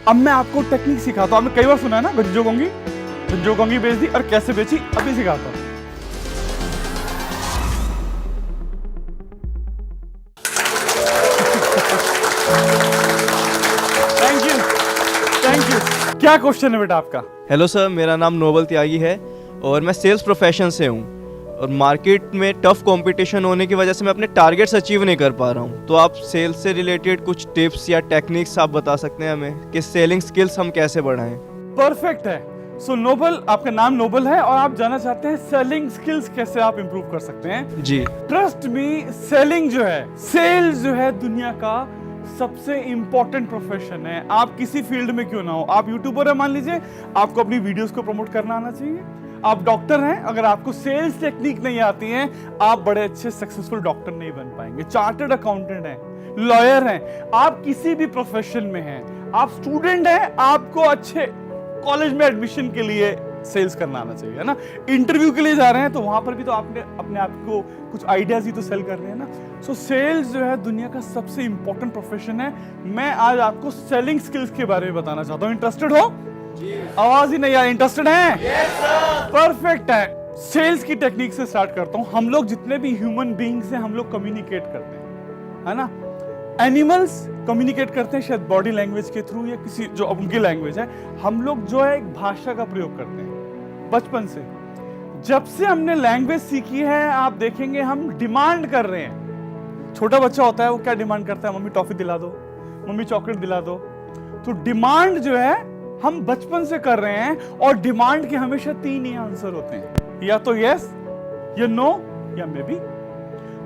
अब मैं आपको टेक्निक सिखाता हूँ। आपने कई बार सुना है ना, जो कंगी बेच दी और कैसे बेची, अभी सिखाता हूँ। Thank you. क्या क्वेश्चन है बेटा आपका? हेलो सर, मेरा नाम नोबल त्यागी है और मैं सेल्स प्रोफेशन से हूँ और मार्केट में टफ कंपटीशन होने की वजह से मैं अपने टारगेट्स अचीव नहीं कर पा रहा हूँ। तो आप सेल्स से रिलेटेड कुछ टिप्स या टेक्निक्स आप बता सकते हैं हमें कि सेलिंग स्किल्स हम कैसे बढ़ाएं? परफेक्ट है। सो नोबल, आपका नाम नोबल है और आप जानना चाहते हैं सेलिंग स्किल्स कैसे आप इंप्रूव कर सकते हैं। जी। ट्रस्ट मी, सेलिंग जो है, सेल्स जो है दुनिया का सबसे इंपॉर्टेंट प्रोफेशन है। आप किसी फील्ड में क्यों ना हो, आप यूट्यूबर है मान लीजिए, आपको अपनी वीडियोस को प्रमोट करना आना चाहिए। आप डॉक्टर हैं, अगर आपको सेल्स टेक्निक नहीं आती है, आप बड़े अच्छे सक्सेसफुल डॉक्टर नहीं बन पाएंगे। चार्टर्ड अकाउंटेंट हैं, लॉयर हैं, आप किसी भी प्रोफेशन में हैं, आप स्टूडेंट हैं, आपको अच्छे कॉलेज में एडमिशन के लिए सेल्स करना आना चाहिए, है ना। इंटरव्यू के लिए जा रहे हैं तो वहां पर भी तो आपने अपने आप को कुछ आइडियाज ही तो सेल कर रहे हैं ना। सो सेल्स जो है दुनिया का सबसे इंपॉर्टेंट प्रोफेशन है। मैं आज आपको सेलिंग स्किल्स के बारे में बताना चाहता हूं। इंटरेस्टेड हो? आवाज ही नहीं यार, इंटरेस्टेड है? परफेक्ट है। सेल्स की टेक्निक से स्टार्ट करता हूं। हम लोग जितने भी ह्यूमन बीइंग्स हैं, हम लोग कम्युनिकेट करते हैं, है ना। एनिमल्स कम्युनिकेट करते हैं शायद बॉडी लैंग्वेज के थ्रू या किसी जो उनकी लैंग्वेज है। हम लोग जो है एक भाषा का प्रयोग करते हैं बचपन से। जब से हमने लैंग्वेज सीखी है, आप देखेंगे हम डिमांड कर रहे हैं। छोटा बच्चा होता है, वो क्या डिमांड करता है? मम्मी टॉफी दिला दो, मम्मी चॉकलेट दिला दो। तो डिमांड जो है हम बचपन से कर रहे हैं और डिमांड के हमेशा 3 ही आंसर होते हैं, या तो यस, या नो, या मे बी।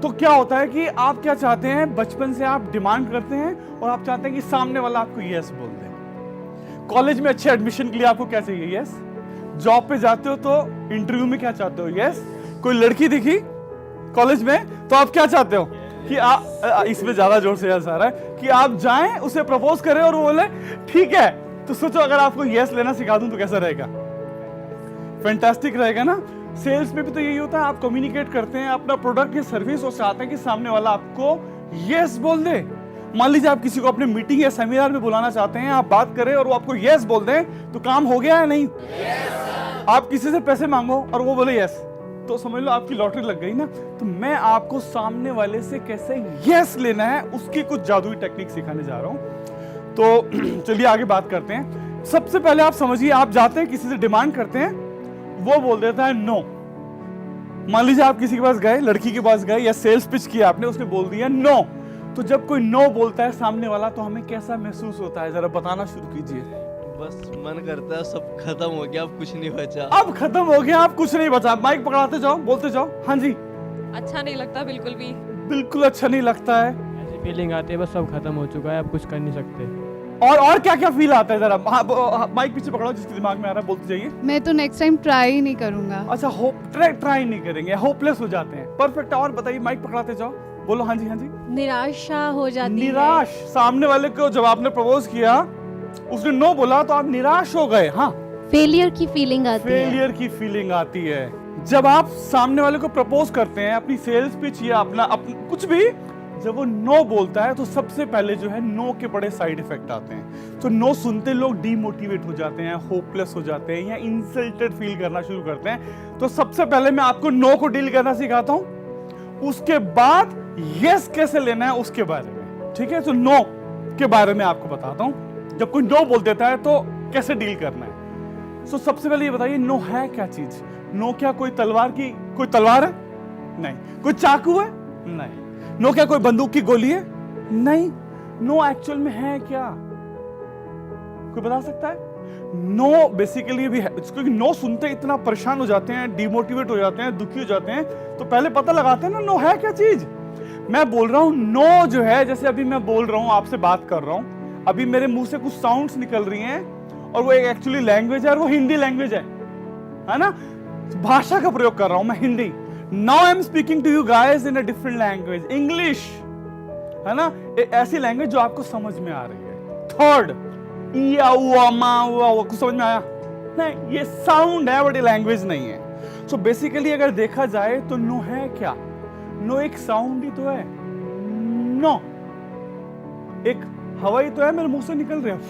तो क्या होता है कि आप क्या चाहते हैं? बचपन से आप डिमांड करते हैं और आप चाहते हैं कि सामने वाला आपको यस बोल दे। कॉलेज में अच्छे एडमिशन के लिए आपको क्या चाहिए? यस। जॉब पे जाते हो तो इंटरव्यू में क्या चाहते हो? यस। कोई लड़की दिखी कॉलेज में तो आप क्या चाहते हो कि आप, इसमें ज्यादा जोर से यस आ रहा है, कि आप जाएं, उसे प्रपोज करें और वो बोले ठीक है। तो सोचो अगर आपको यस लेना सिखा दूं तो कैसा रहेगा? फैंटास्टिक रहेगा ना। सेल्स में भी तो यही होता है, आप कम्युनिकेट करते हैं अपना प्रोडक्ट या सर्विस और चाहते हैं कि सामने वाला आपको यस बोल दे। मान लीजिए आप किसी को अपने मीटिंग या सेमिनार में बुलाना चाहते हैं, आप बात करें और वो आपको यस बोल दें, तो काम हो गया है नहीं? yes, आप किसी से पैसे मांगो और वो बोले यस, तो समझ लो आपकी लॉटरी लग गई ना। तो मैं आपको सामने वाले से कैसे यस लेना है उसकी कुछ जादुई टेक्निक सिखाने जा रहा हूं। तो चलिए आगे बात करते हैं। सबसे पहले आप समझिए, आप जाते हैं किसी से डिमांड करते हैं, वो बोल देता है नो। मान लीजिए आप किसी के पास गए, लड़की के पास गए या सेल्स पिच किया आपने, उसने बोल दिया नो। तो जब कोई नो बोलता है सामने वाला, तो हमें कैसा महसूस होता है? जरा बताना शुरू कीजिए। बस मन करता है सब खत्म हो गया, अब कुछ नहीं बचा। अब खत्म हो गया, अब कुछ नहीं बचा। माइक पकड़ाते जाओ, बोलते जाओ। हाँ जी। अच्छा नहीं लगता बिल्कुल भी। बिल्कुल अच्छा नहीं लगता है। ऐसी फीलिंग आती है बस सब खत्म हो चुका है, अब कुछ कर नहीं सकते। और क्या क्या फील आता है? जरा माइक पीछे पकड़ाओ, जिसके दिमाग में आ रहा है बोलते जाइए। मैं तो नेक्स्ट टाइम ट्राई ही नहीं करूंगा। अच्छा, ट्राई नहीं करेंगे, होपलेस हो जाते हैं। परफेक्ट। और बताइए, माइक पकड़ाते जाओ, बोलो। हाँ जी, हाँ जी। निराशा हो जाती निराश। सामने वाले को जब आपने प्रपोज किया, उसने नो बोला, तो आप निराश हो गए। हाँ, फेलियर की फीलिंग आती है। फेलियर की फीलिंग आती है। जब आप सामने वाले को प्रपोज करते हैं, अपनी सेल्स पिच या अपना कुछ भी, जब वो नो बोलता है तो सबसे पहले जो है नो के बड़े साइड इफेक्ट आते हैं। तो नो सुनते लोग डीमोटिवेट हो जाते हैं, होपलेस हो जाते हैं या इंसल्टेड फील करना शुरू करते हैं। तो सबसे पहले मैं आपको नो को डील करना सिखाता हूं, उसके बाद यस कैसे लेना है उसके बारे में। ठीक है, तो नो के बारे में आपको बताता हूं। जब कोई नो बोल देता है तो कैसे डील करना है। सो सबसे पहले ये बताइए, नो है क्या चीज? नो क्या कोई तलवार है? नहीं। कोई चाकू है? नहीं। नो क्या कोई बंदूक की गोली है? नहीं। नो एक्चुअल में है क्या? कोई बता सकता है? नो बेसिकली भी है, क्योंकि नो सुनते इतना परेशान हो जाते हैं, डिमोटिवेट हो जाते हैं, दुखी हो जाते हैं, तो पहले पता लगाते हैं ना नो है क्या चीज। मैं बोल रहा हूं नो जो है, जैसे अभी मैं बोल रहा हूं, आपसे बात कर रहा हूं, अभी मेरे मुंह से कुछ साउंड्स निकल रही हैं और वो एक एक्चुअली लैंग्वेज है और वो हिंदी लैंग्वेज है ना। भाषा का प्रयोग कर रहा हूं मैं, Hindi. Now I'm speaking to you guys in a different language, English, है ना। ऐसी लैंग्वेज जो आपको समझ में आ रही है। थर्ड, कुछ समझ में आया? नहीं, ये साउंड है बट ये लैंग्वेज नहीं है। सो बेसिकली अगर देखा जाए तो नो है क्या? नो एक साउंड ही तो है। नो एक हवा ही तो है, मेरे मुंह से निकल रहा है।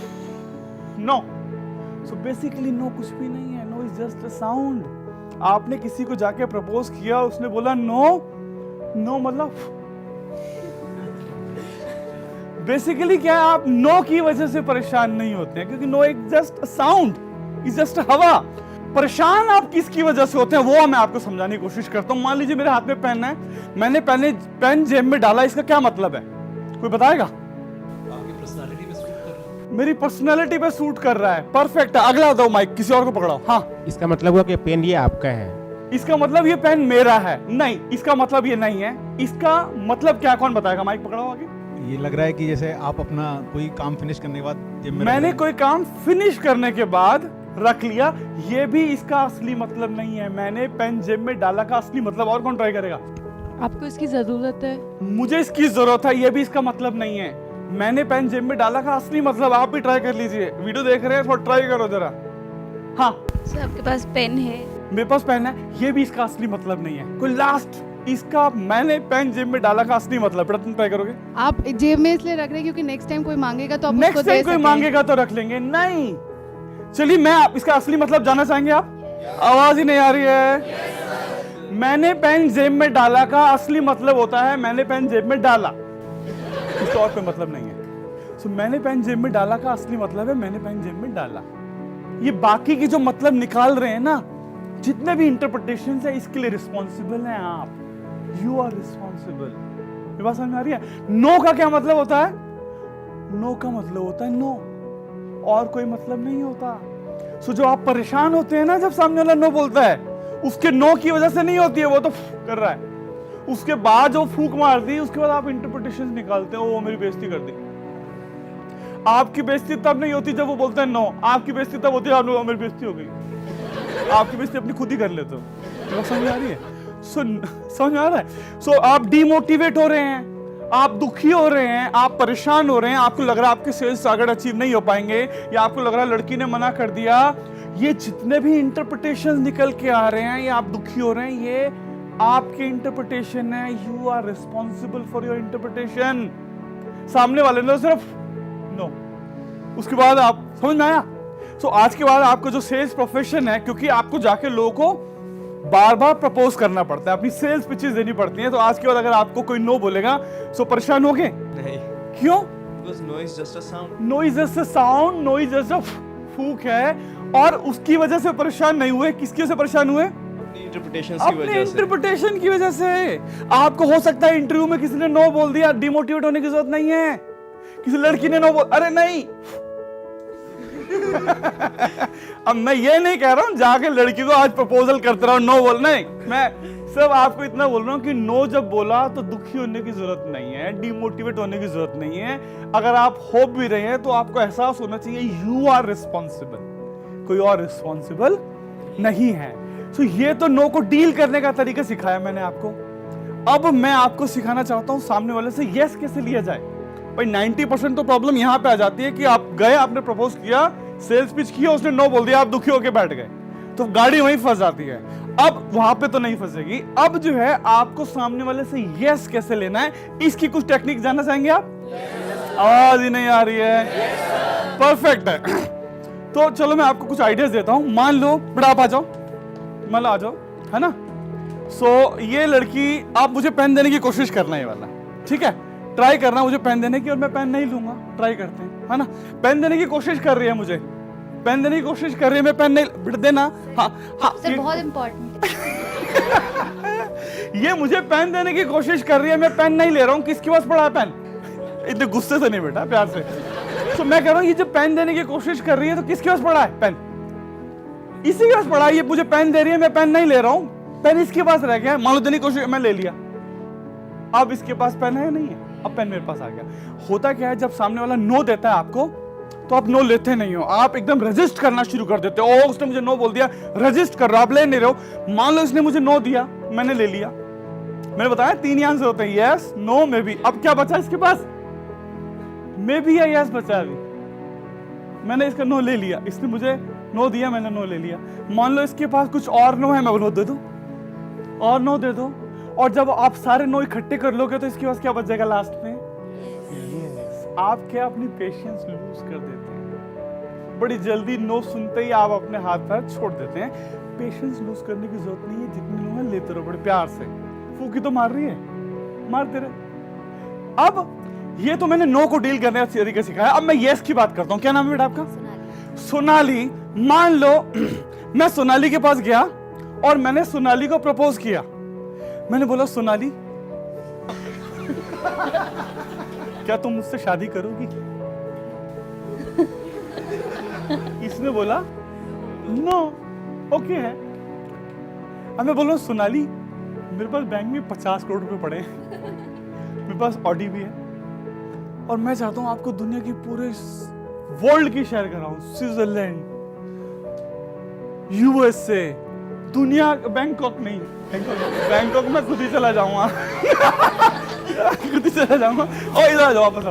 नो। सो बेसिकली नो कुछ भी नहीं है, no is just a sound. आपने किसी को जाके प्रपोज किया, उसने बोला नो, नो मतलब बेसिकली क्या है, आप नो की वजह से परेशान नहीं होते हैं, क्योंकि नो एक just a sound, is just हवा। परेशान आप किसकी वजह से होते हैं वो मैं आपको समझाने की कोशिश करता हूं। मान लीजिए मेरे हाथ में पेन है, मैंने पेन जेब में डाला, इसका क्या मतलब है? कोई बताएगा? मेरी पर्सनालिटी पे सूट कर रहा है, परफेक्ट है। अगला दो माइक, किसी और को पकड़ाओ। हाँ, इसका मतलब हुआ कि पेन ये आपका है। इसका मतलब ये पेन मेरा है? नहीं, इसका मतलब ये नहीं है। इसका मतलब क्या, कौन बताएगा? माइक पकड़ाओ आगे। ये लग रहा है कि जैसे आप अपना कोई काम फिनिश करने के बाद जेब में मैंने कोई काम फिनिश करने के बाद रख लिया, ये भी इसका असली मतलब नहीं है। मैंने पेन जेब में डाला का असली मतलब, और कौन ट्राई करेगा? आपको इसकी जरूरत है? मुझे इसकी जरूरत है, ये भी इसका मतलब नहीं है। मैंने पेन जेब में डाला का असली मतलब, आप भी ट्राई कर लीजिए। वीडियो देख रहे हैं, थोड़ा ट्राई करो जरा। हाँ, सर आपके पास पेन है? मेरे पास पेन है, ये भी इसका असली मतलब नहीं है। कोई लास्ट, इसका मैंने पेन जेब में डाला का असली मतलब, बेटा तुम ट्राई करोगे? आप जेब में इसलिए रख रहे हैं क्योंकि नेक्स्ट टाइम कोई मांगेगा तो आप उसको नेक्स्ट दे टाइम कोई सकें। मांगेगा तो रख लेंगे। नहीं, चलिए मैं इसका असली मतलब जानना चाहेंगे आप? आवाज ही नहीं आ रही है। मैंने पेन जेब में डाला का असली मतलब होता है मैंने पेन जेब में डाला, इसका और कोई मतलब नहीं है। सो मैंने पेन जेब में डाला का असली मतलब है मैंने पेन जेब में डाला। ये बाकी की जो मतलब निकाल रहे हैं ना, जितने भी इंटरप्रिटेशन है, इसके लिए रिस्पॉन्सिबल हैं आप। You are responsible. ये बात समझ में आ रही है? नो का क्या मतलब होता है? नो का मतलब होता है नो, और कोई मतलब नहीं होता। सो जो आप परेशान होते हैं ना जब सामने वाला नो बोलता है, उसके नो की वजह से नहीं होती है, वो तो कर रहा है। उसके बाद जो फूंक मार दी, उसके बाद आप इंटरप्रिटेशन निकालते हैं, वो मेरी बेइज्जती कर दी। आपकी बेइज्जती तब नहीं होती जब वो बोलते हैं नो, आपकी बेइज्जती तब होती है आप मेरी बेइज्जती हो गई। आपकी बेइज्जती अपनी खुद ही कर लेते हो। समझ आ रही है? समझ आ रहा है? सो आप डिमोटिवेट हो रहे हैं, आप दुखी हो रहे हैं, आप परेशान हो रहे हैं, आपको लग रहा है आपके सेल्स टारगेट अचीव नहीं हो पाएंगे, या आपको लग रहा है लड़की ने मना कर दिया। ये जितने भी इंटरप्रिटेशन निकल के आ रहे हैं, ये आप दुखी हो रहे हैं, ये आपके इंटरप्रिटेशन है। You are responsible for your interpretation. सामने वाले ने सिर्फ नो, उसके बाद आप समझ में आया? सो आज के बाद आपका जो सेल्स प्रोफेशन है, क्योंकि आपको जाके लोगों को बार बार प्रपोज करना पड़ता है, अपनी सेल्स पिचेस देनी पड़ती हैं, तो आज के बाद अगर आपको कोई नो बोलेगा सो परेशान होगे? नहीं, क्यों? Because no is just a sound. No is just a sound, no is just a फूक है। और उसकी वजह से परेशान नहीं हुए, किसकी वजह से परेशान हुए? अपनी इंटरप्रिटेशन की अपने वजह से। इंटरप्रिटेशन की वजह से। आपको हो सकता है इंटरव्यू में किसी ने नो बोल दिया, डिमोटिवेट होने की जरूरत नहीं है। किसी लड़की ने नो बोल, अरे नहीं अब मैं ये नहीं कह रहा हूं जाके लड़की को आज प्रपोजल करते रहो, नो बोल, नहीं। मैं सब आपको इतना बोल रहा हूं कि नो जब बोला तो दुखी होने की जरूरत नहीं है, डिमोटिवेट होने की जरूरत नहीं है। अगर आप हो भी रहे हैं तो आपको एहसास होना चाहिए यू आर रिस्पॉन्सिबल, कोई और रिस्पॉन्सिबल नहीं है। सो ये तो नो को डील करने का तरीका सिखाया मैंने आपको। अब मैं आपको सिखाना चाहता हूं सामने वाले से यस कैसे लिया जाए। भाई 90% तो प्रॉब्लम यहां पे आ जाती है कि आप गए, आपने प्रपोज किया, सेल्स पिच किया, उसने नो बोल दिया, आप दुखी होकर बैठ गए, तो गाड़ी वहीं फंस जाती है। अब वहां पे तो नहीं फंसेगी। अब जो है आपको सामने वाले से यस कैसे लेना है, इसकी कुछ टेक्निक जानना चाहेंगे आप? आवाज ही नहीं आ रही है। परफेक्ट है। तो चलो मैं आपको कुछ आइडियाज देता हूं। मान लो बेटा आप आ जाओ, मान लो आ जाओ, है ना? सो ये लड़की, आप मुझे पेन देने की कोशिश करना है वाला, ठीक है? ट्राई करना मुझे पेन देने की, और मैं पेन नहीं लूंगा। ट्राई करते हैं, है ना? पेन देने की कोशिश कर रही है, मुझे पेन देने की कोशिश कर रही है, मैं पेन नहीं, बिट देना। हाँ हाँ सर बहुत इम्पोर्टेंट। ये मुझे पेन देने की कोशिश कर रही है, मैं पेन नहीं ले रहा हूँ। किसके पास पड़ा है पेन? इतने गुस्से से नहीं बेटा, प्यार से। तो मैं कह रहा हूँ ये जो पेन देने की कोशिश कर रही है, तो किसके पास पड़ा है पेन? इसी के पास पड़ा है। ये मुझे पेन दे रही है, मैं पेन नहीं ले रहा हूँ, पेन इसके पास रह गया। मान लो देने की कोशिश, मैं ले लिया। अब इसके पास पेन है या नहीं है? अब पेन मेरे पास आ गया। होता क्या है, जब सामने वाला नो देता है आपको, तो आप नो लेते नहीं हो, आप एकदम रेजिस्ट करना शुरू कर देते हो। ओ उसने मुझे नो बोल दिया, रेजिस्ट कर रहा, आप ले नहीं रहे हो। मान लो इसने मुझे नो दिया, मैंने ले लिया। मैंने बताया 3 आंसर होते हैं, यस, नो, मे बी। अब क्या बचा इसके पास? मे बी या यस बचा। अभी मैंने इसका नो ले लिया, इसने मुझे नो दिया, मैंने नो ले लिया। मान लो इसके पास कुछ और नो है, मैं नो दे दूं, और नो दे दो। और जब आप सारे नो इकट्ठे कर लोगे तो इसके पास क्या बच जाएगा लास्ट में? Yes. आप क्या अपनी पेशेंस लूज कर देते हैं। बड़ी जल्दी नो सुनते ही आप अपने हाथ पैर छोड़ देते हैं। पेशेंस लूज करने की जरूरत नहीं है, जितने लोग हैं लेते रहो बड़े प्यार से। फूकी तो मार रही है, मारते रहे। अब ये तो मैंने नो को डील करने का तरीका सिखाया, अब मैं यस की बात करता हूँ। क्या नाम है बेटा आपका? सोनाली। मान लो मैं सोनाली के पास गया और मैंने सोनाली को प्रपोज किया। मैंने बोला सोनाली क्या तुम मुझसे शादी करोगी? इसने बोला नो, ओके है। अब मैं बोल रहा हूं सोनाली मेरे पास बैंक में 50 करोड़ रुपए पड़े हैं, मेरे पास ऑडी भी है और मैं चाहता हूं आपको दुनिया की पूरे वर्ल्ड की शेयर कराऊं, स्विट्जरलैंड, यूएसए, दुनिया, बैंकॉक नहीं, बैंकॉक में खुद ही चला जाऊंगा खुद ही चला जाऊंगा और इधर आ जाओ वापस।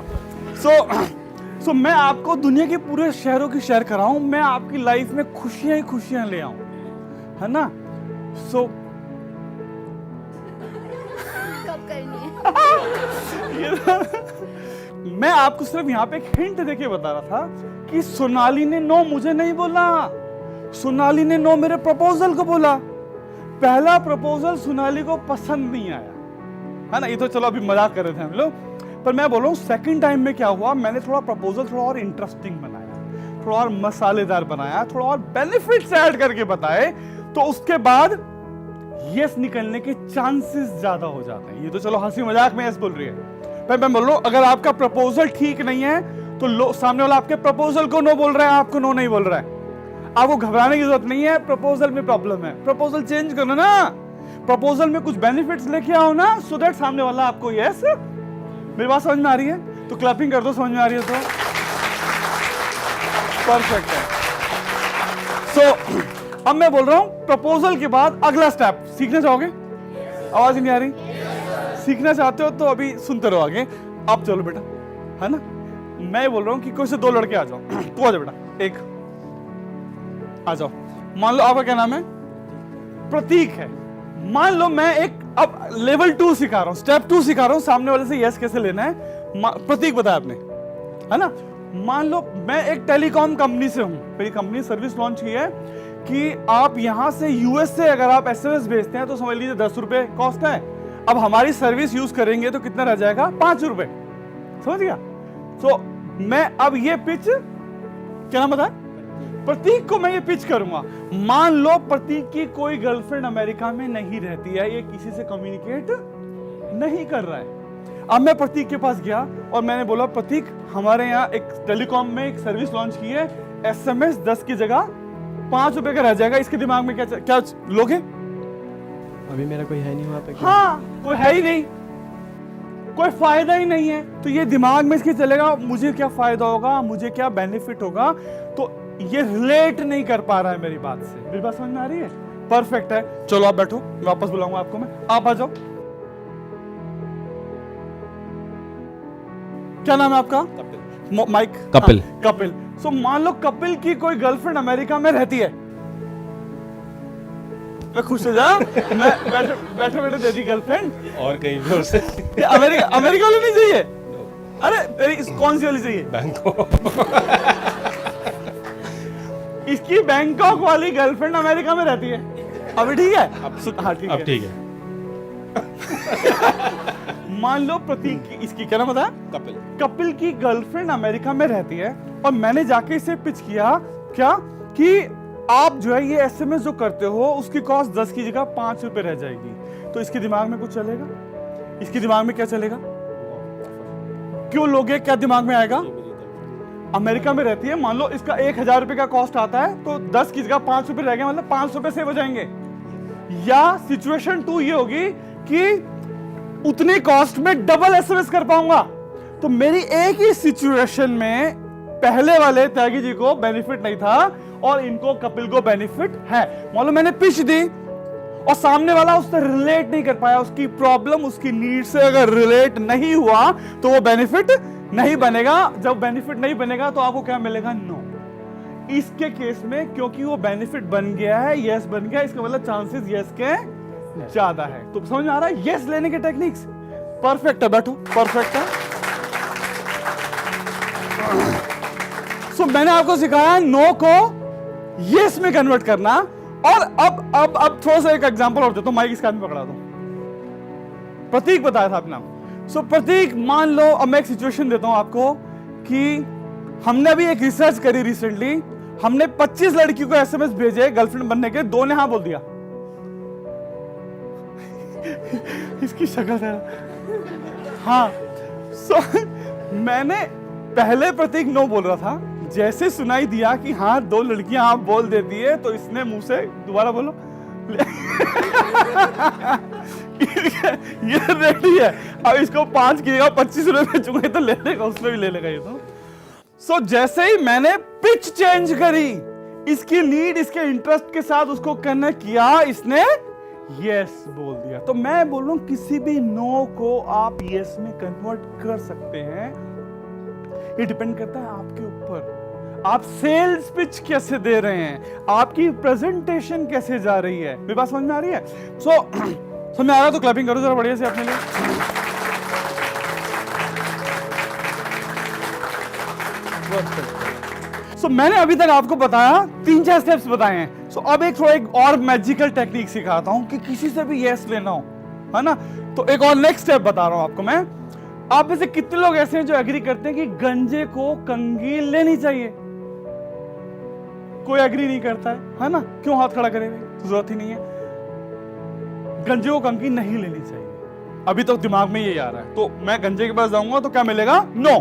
सो मैं आपको दुनिया के पूरे शहरों की शेयर कराऊं, मैं आपकी लाइफ में खुशियां ही खुशियां ले आऊं, है ना? सो कब करनी है? मैं आपको सिर्फ यहाँ पे एक हिंट देके बता रहा था कि सोनाली ने नो मुझे नहीं बोला, सोनाली ने नो मेरे प्रपोजल को बोला। पहला प्रपोजल सोनाली को पसंद नहीं आया, है ना? ये तो चलो अभी मजाक कर रहे थे हम लोग, पर मैं बोल रहा हूँ सेकंड टाइम में क्या हुआ, मैंने थोड़ा प्रपोजल थोड़ा और इंटरेस्टिंग बनाया, थोड़ा और मसालेदार बनाया, थोड़ा और बेनिफिट्स ऐड करके बताए, तो उसके बाद यस निकलने के चांसेस ज्यादा हो जाते हैं। ये तो चलो हंसी मजाक में यस बोल रही है, पर मैं बोल रहा हूँ अगर आपका प्रपोजल ठीक नहीं है तो सामने वाला आपके प्रपोजल को नो बोल रहा है, आपको नो नहीं बोल रहा है। आपको घबराने की जरूरत नहीं है, प्रपोजल में प्रॉब्लम है, प्रपोजल चेंज करो ना, प्रपोजल में कुछ बेनिफिट्स लेके आओ ना, सो दैट सामने वाला आपको यस। मेरी बात समझ में आ रही है तो क्लैपिंग कर दो, समझ में आ रही है तो परफेक्ट है। सो अब मैं बोल रहा हूं प्रपोजल के बाद अगला स्टेप सीखना चाहोगे? आवाज नहीं आ रही? सीखना चाहते हो तो अभी सुनते रहो आगे। अब चलो बेटा, है ना? मैं बोल रहा हूं कि कोई से 2 लड़के आ जाओ तू आ जा बेटा, एक आ जाओ। मान लो आपका क्या नाम है? प्रतीक है। मान लो मैं एक अब लेवल 2 सिखा रहा हूं, स्टेप 2 सिखा रहा हूं, सामने वाले से यस कैसे लेना है। प्रतीक बताया आपने, है ना? मान लो मैं एक टेलीकॉम कंपनी से हूं, मेरी कंपनी सर्विस लॉन्च की है कि आप यहां से यूएस से अगर आप एसएमएस भेजते हैं तो समझ लीजिए 10 रुपए कॉस्ट है। अब हमारी सर्विस यूज करेंगे तो कितना रह जाएगा? 5 रुपए, समझ गया? तो मैं अब ये पिच, क्या नाम बताया? प्रतीक को मैं ये पिच करूंगा। मान लो प्रतीक की कोई गर्लफ्रेंड अमेरिका में नहीं रहती है, ये किसी से कम्युनिकेट नहीं कर रहा है। अब मैं प्रतीक के पास गया और मैंने बोला प्रतीक हमारे यहाँ एक टेलीकॉम में एक सर्विस लॉन्च की है, एसएमएस 10 की जगह 5 रुपए का रह जाएगा, इसके दिमाग में क्या लोगे? अभी मेरा कोई है नहीं वहाँ पे। हाँ, कोई है ही नहीं, कोई फायदा ही नहीं है, तो ये दिमाग में इसके चलेगा मुझे क्या फायदा होगा, मुझे क्या बेनिफिट होगा, तो ये रिलेट नहीं कर पा रहा है मेरी बात से। मेरी बात समझ में आ रही है? परफेक्ट है। चलो आप बैठो, मैं वापस बुलाऊंगा आपको, मैं आप आ जाओ। क्या नाम है आपका? माइक। कपिल। हाँ, कपिल। सो मान लो कपिल की कोई गर्लफ्रेंड अमेरिका में रहती है, मैं खुश हो जा, मैं बैठे बैठे दे दी गर्लफ्रेंड, और कहीं भी हो सकती अमेरिका वाली नहीं चाहिए? अरे तेरी कौन सी वाली चाहिए? बैंकॉक। इसकी बैंकॉक वाली गर्लफ्रेंड अमेरिका में रहती है। अभी ठीक है? हाँ ठीक है। अब ठीक है। मान लो प्रतीक की, इसकी क्या नाम बताया? कपिल। कपिल की गर्लफ्रेंड अमेरिका में रहती है और मैंने जाके इसे पिच किया क्या कि आप जो है ये एसएमएस जो करते हो उसकी कॉस्ट 10 की जगह 5 रुपए रह जाएगी, तो इसके दिमाग में कुछ चलेगा? इसके दिमाग में क्या चलेगा? क्यों लोगे? क्या दिमाग में आएगा? अमेरिका में रहती है, मान लो इसका 1000 रुपए का कॉस्ट आता है तो 10 की जगह 5 रुपए रह गए, मतलब 500 रुपए सेव हो जाएंगे। या सिचुएशन 2 ये होगी कि उतनी कॉस्ट में डबल एसएमएस कर पाऊंगा, तो मेरी एक ही सिचुएशन में पहले वाले त्यागी जी को बेनिफिट नहीं था और इनको कपिल को बेनिफिट है। मान लो मैंने पिच दी और सामने वाला उससे रिलेट नहीं कर पाया, उसकी प्रॉब्लम उसकी नीड से अगर रिलेट नहीं हुआ तो वो बेनिफिट नहीं बनेगा। जब बेनिफिट नहीं बनेगा तो आपको क्या मिलेगा? नो। इसके केस में क्योंकि वो बेनिफिट बन गया है, यस बन गया, इसका मतलब चांसेस यस के ज्यादा है। तो समझ में आ रहा है यस लेने के टेक्निक्स? परफेक्ट है, बैठो, परफेक्ट है। सो मैंने आपको सिखाया नो को यस में कन्वर्ट करना। और अब थोड़ा सा एक एग्जांपल और देता हूं, माइक इसका हाथ में पकड़ा दो। प्रतीक बताया था अपना। सो प्रतीक, मान लो अब मैं एक सिचुएशन देता हूं आपको कि हमने अभी एक रिसर्च करी रिसेंटली, हमने 25 लड़कियों को एसएमएस भेजे गर्लफ्रेंड बनने के, 2 ने हाँ बोल दिया। इसकी शक्ल है हाँ। सो मैंने पहले प्रतीक नो बोल रहा था, जैसे सुनाई दिया कि हाँ 2 लड़कियां आप बोल देती है, तो इसने मुंह से दोबारा बोलो ये रेडी है, अब इसको 5 किएगा 25 रुपए बेचूंगा तो ले लेगा, उसमें भी ले लेगा ये तो। सो जैसे ही मैंने पिच चेंज करी, इसकी नीड इसके इंटरेस्ट के साथ उसको कनेक्ट किया, इसने यस बोल दिया। तो मैं बोल रहा हूं किसी भी नो को आप यस में कन्वर्ट कर सकते हैं। ये डिपेंड करता है आपके ऊपर, आप सेल्स पिच कैसे दे रहे हैं, आपकी प्रेजेंटेशन कैसे जा रही है। मेरी बात समझ में आ रही है? समझ में आ रहा तो क्लैपिंग करो जरा बढ़िया से अपने लिए। मैंने अभी तक आपको बताया 3-4 स्टेप्स बताए हैं। अब एक और मैजिकल टेक्निक सिखाता हूं कि किसी से भी यस लेना हो, है ना, तो एक और नेक्स्ट स्टेप बता रहा हूं आपको मैं। आप में से कितने लोग ऐसे हैं जो एग्री करते हैं कि गंजे को कंघी लेनी चाहिए? कोई एग्री नहीं करता है ना? क्यों हाथ खड़ा करे? जरूरत ही नहीं है। गंजे को कंघी नहीं लेनी चाहिए, अभी तक दिमाग में ये आ रहा है। तो मैं गंजे के पास जाऊंगा तो क्या मिलेगा? नो।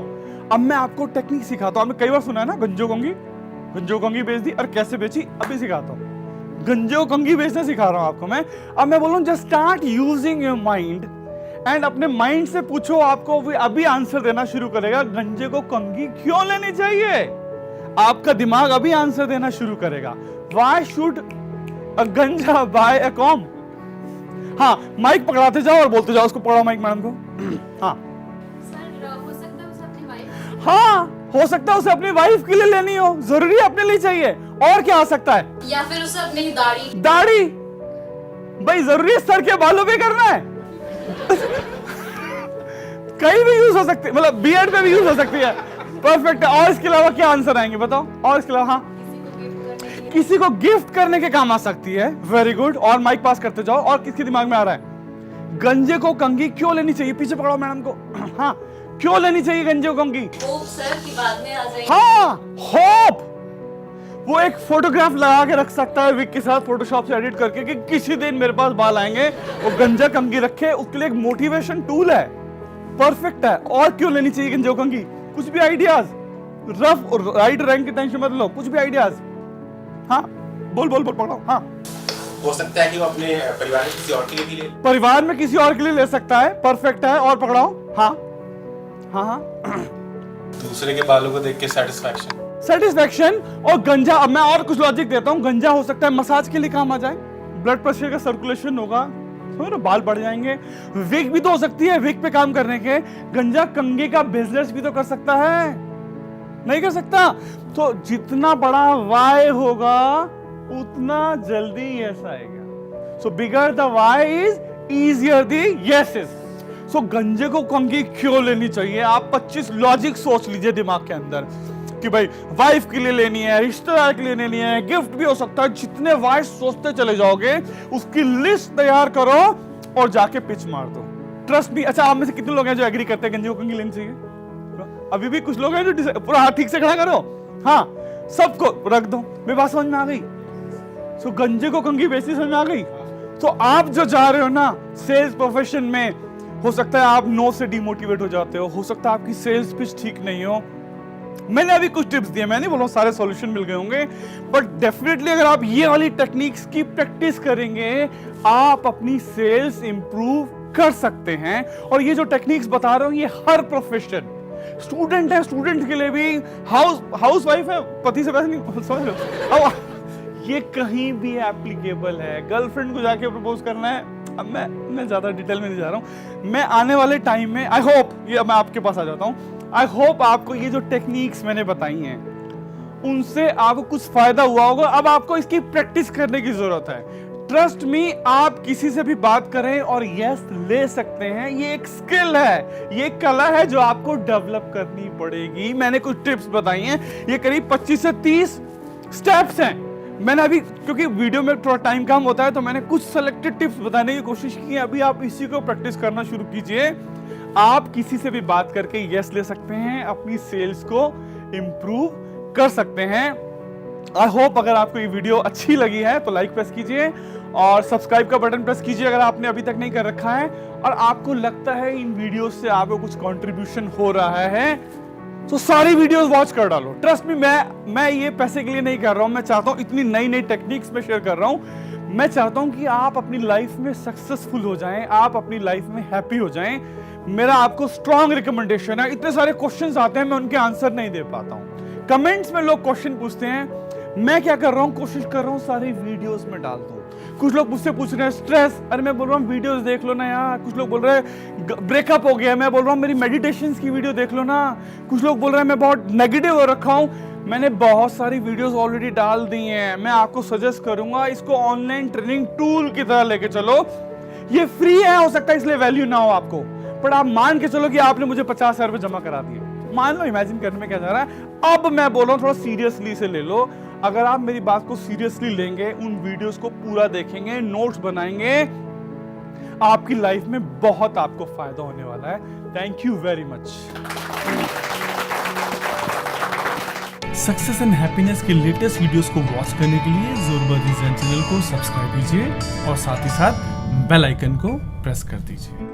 अब मैं आपको टेक्निक सिखाता हूं। आपने कई बार सुना है ना गंजे को कंघी बेच दी, और कैसे बेची अभी सिखाता हूं। गंजे को कंघी बेचना सिखा रहा हूं आपको मैं। अब मैं बोल रहा हूं just start using your mind and अपने माइंड से पूछो, आपको अभी आंसर देना शुरू करेगा, गंजे को कंघी क्यों लेनी चाहिए? आपका दिमाग अभी आंसर देना शुरू करेगा। Why should a गंजा buy a comb? हाँ, माइक पकड़ाते जाओ और बोलते जाओ। उसको पकड़ाओ माइक मैडम को। हाँ हाँ, हो सकता है उसे अपनी वाइफ के लिए लेनी हो, जरूरी है अपने लिए चाहिए। और क्या आ सकता है? या फिर उसे अपनी दाढ़ी भाई जरूरी है सर के बालों पे करना है कहीं भी यूज हो सकती है, मतलब बियर्ड पे भी यूज हो सकती है। परफेक्ट है। और इसके अलावा क्या आंसर आएंगे बताओ? और इसके अलावा हाँ, किसी को गिफ्ट करने के काम आ सकती है। Very good. और माइक पास करते जाओ। और किसके दिमाग में आ रहा है? गंजे को कंघी क्यों लेनी चाहिए? पीछे पकड़ाओ मैडम को। हाँ, क्यों लेनी चाहिए गंजे को कंघी? होप सर की बाद में आ जाएगी। हाँ, होप। वो एक फोटोग्राफ लगा के रख सकता है विक के साथ, फोटोशॉप से एडिट करके, कि किसी दिन मेरे पास बाल आएंगे, वो गंजा कंघी रखे, उसके लिए एक मोटिवेशन टूल है। परफेक्ट है। और क्यों लेनी चाहिए गंजे को कंघी? कुछ भी आइडियाज? रफ और राइट रैंक की टेंशन मत लो, कुछ भी आइडियाज? हाँ, बोल पकड़ो। हाँ, हो सकता है कि वो अपने परिवार में किसी और के लिए भी ले। परिवार में किसी और के लिए ले सकता है। परफेक्ट है। और पकड़ाओ। हाँ, दूसरे के बालों को देख के सेटिस्फैक्शन। और गंजा, अब मैं और कुछ लॉजिक देता हूं। गंजा हो सकता है मसाज के लिए काम आ जाए, ब्लड प्रेशर का सर्कुलेशन होगा, बाल बढ़ जाएंगे। विग भी तो हो सकती है, विग पे काम करने के। गंजा कंघी का बिजनेस भी तो कर सकता है, नहीं कर सकता? तो जितना बड़ा वाई होगा उतना जल्दी यस आएगा। So bigger the Y is easier the yeses. So गंजे को कंघी क्यों लेनी चाहिए? आप 25 लॉजिक सोच लीजिए दिमाग के अंदर कि भाई वाइफ के लिए लेनी है, रिश्तेदार के लिए लेनी है, गिफ्ट भी हो सकता है। जितने वाइफ सोचते चले जाओगे उसकी लिस्ट तैयार करो और जाके पिच मार दो। ट्रस्ट भी। अच्छा, आप में से कितने लोग हैं जो एग्री करते हैं गंजे को कंघी लेनी चाहिए? अभी भी कुछ लोग हैं जो पूरा हाथ ठीक से खड़ा करो। हाँ, सबको रख दो। मेरी बात समझ में आ गई? सो गंजे को कंघी बेचनी समझ में आ गई? तो आप जो जा रहे हो ना सेल्स प्रोफेशन में, हो सकता है आप नो से डिमोटिवेट हो जाते हो सकता है आपकी सेल्स पिच ठीक नहीं हो। मैंने अभी कुछ टिप्स दिए, मैं नहीं बोल रहा हूं सारे सॉल्यूशन मिल गए होंगे, बट डेफिनेटली अगर आप ये वाली टेक्निक्स की प्रैक्टिस करेंगे, आप अपनी सेल्स इंप्रूव कर सकते हैं। और ये जो टेक्निक्स बता रहा हूं ये हर प्रोफेशन, स्टूडेंट है, स्टूडेंट के लिए भी, हाउस वाइफ है, पति से पैसे नहीं, समझ लो, ये कहीं भी एप्लीकेबल है। गर्लफ्रेंड को जाके प्रपोज करना है। अब मैं ज्यादा डिटेल में नहीं जा रहा हूं। मैं आने वाले टाइम में आई होप, ये मैं आपके पास आ जाता हूं, आई होप आपको ये जो टेक्निक्स मैंने बताई हैं उनसे आपको कुछ फायदा हुआ होगा। अब आपको इसकी प्रैक्टिस करने की जरूरत है। ट्रस्ट मी, आप किसी से भी बात करें और यस ले सकते हैं। ये एक स्किल है, ये एक कला है जो आपको डेवलप करनी पड़ेगी। मैंने कुछ टिप्स बताई हैं, ये करीब 25 से 30 स्टेप्स हैं। मैंने अभी, क्योंकि वीडियो में थोड़ा टाइम कम होता है, तो मैंने कुछ सेलेक्टेड टिप्स बताने की कोशिश की है। अभी आप इसी को प्रैक्टिस करना शुरू कीजिए। आप किसी से भी बात करके यस ले सकते हैं, अपनी सेल्स को इंप्रूव कर सकते हैं। आई होप अगर आपको ये वीडियो अच्छी लगी है तो लाइक प्रेस कीजिए और सब्सक्राइब का बटन प्रेस कीजिए अगर आपने अभी तक नहीं कर रखा है, और आपको लगता है इन वीडियो से आपको कुछ कंट्रीब्यूशन हो रहा है तो सारी वीडियोस वॉच कर डालो। ट्रस्ट मी, मैं ये पैसे के लिए नहीं कर रहा हूं। मैं चाहता हूं इतनी नई नई टेक्निक्स में शेयर कर रहा हूं। मैं चाहता हूं कि आप अपनी लाइफ में सक्सेसफुल हो जाएं, आप अपनी लाइफ में हैप्पी हो जाएं। मेरा आपको स्ट्रॉन्ग रिकमेंडेशन है। इतने सारे क्वेश्चंस आते हैं, मैं उनके आंसर नहीं दे पाता हूं। कमेंट्स में लोग क्वेश्चन पूछते हैं, मैं क्या कर रहा हूं, कोशिश कर रहा हूं सारे वीडियोस में डाल दूं। कुछ लोग मुझसे पूछ रहे हैं स्ट्रेस, अरे मैं बोल रहा हूं वीडियोस देख लो ना यार। कुछ लोग बोल रहे हैं ब्रेकअप हो गया, मैं बोल रहा हूं मेरी मेडिटेशंस की वीडियो देख लो ना। कुछ लोग बोल रहे हैं मैं बहुत नेगेटिव हो रखा हूं, मैंने बहुत सारी वीडियोस ऑलरेडी डाल दी हैं। मैं आपको सजेस्ट करूंगा इसको ऑनलाइन ट्रेनिंग टूल की तरह लेके चलो। ये फ्री है, हो सकता है इसलिए वैल्यू ना हो आपको, पर आप मान के चलो कि आपने मुझे 50,000 रुपए जमा करा दिए। मान लो, इमेजिन करने में क्या जा रहा है। अब मैं बोल रहा हूं थोड़ा सीरियसली से ले लो। अगर आप मेरी बात को सीरियसली लेंगे, उन वीडियोस को पूरा देखेंगे, नोट्स बनाएंगे, आपकी लाइफ में बहुत आपको फायदा होने वाला है। Thank you very much. Success and happiness के लेटेस्ट वीडियोस को वॉच करने के लिए ज़ोरबा डिज़ाइन चैनल को सब्सक्राइब कीजिए और साथ ही साथ बेल आइकन को प्रेस कर दीजिए।